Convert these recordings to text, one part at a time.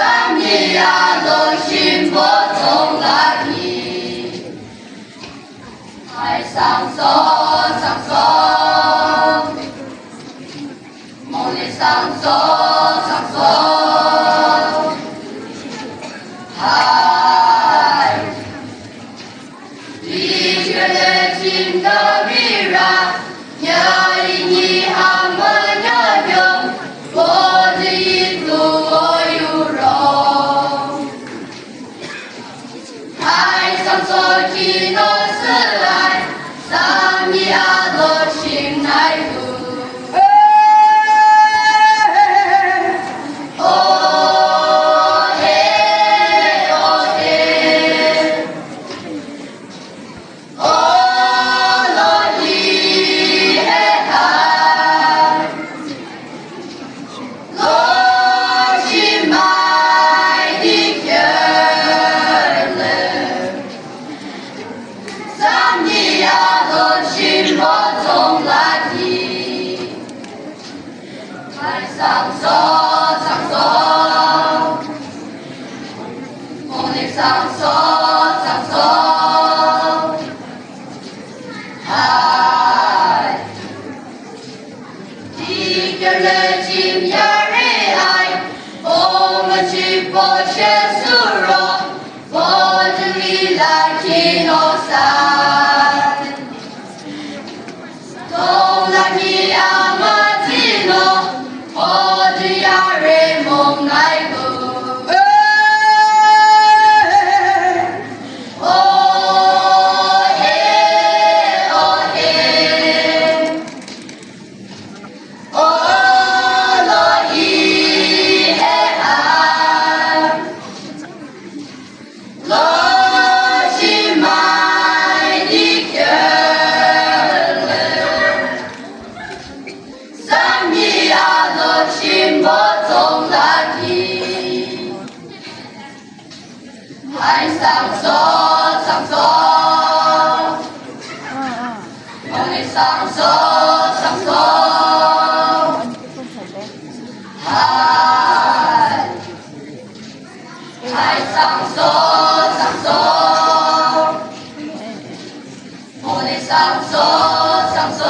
三里呀的心波从哪里？海上走，上走，梦里上走，上走，海，一个人听的必然，要以你他们的用，我的一路我有容。海上走起的是来，上你阿的心来路。上走，上走，梦里上走，上走，海，一个人情也热爱，我们去博学苏荣，我的未来去诺山，从来你阿玛吉诺。我的呀人梦来过，哦嘿哦嘿，哦罗伊嘿啊，罗西麦的克勒，三米呀。心波从哪里？海上走，上走，梦里上走，上走，海上走，上走，梦里上走，上走。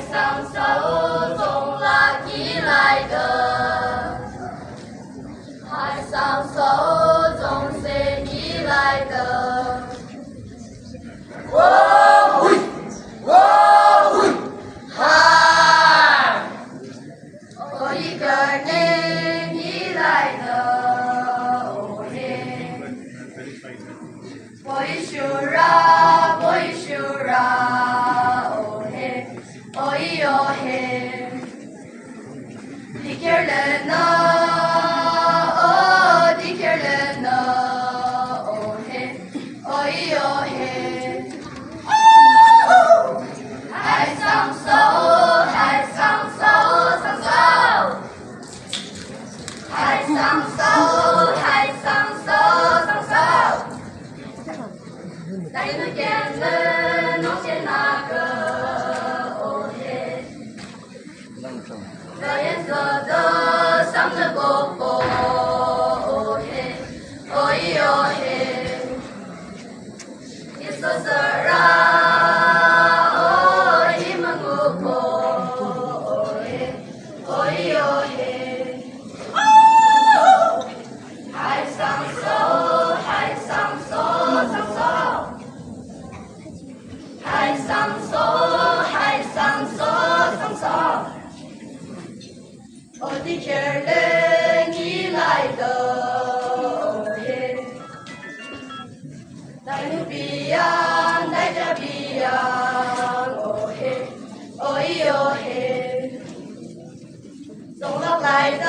上手从哪里来的？海上手从谁里来的？我会，我会，嗨！我一个人你来的，哦耶！我一修啦，我一修啦，哦嘿，哦咿哟嘿，你给人呢？哦，你给人呢？哦嘿，哦咿哟嘿，海上手，海上手，上手。海上手，海上手，上手。带着眼泪弄些那个，哦耶。这颜色的上的哥哥，哦耶，哦咿哟嘿。一色色啊，哦一门五婆，哦耶，哦咿哟嘿。海上手，海上手，上手。海上手，海上手，上手。我的天儿你来的，哦耶。带着鼻阳，带着鼻阳，哦嘿，哦咿哟嘿。送了来的。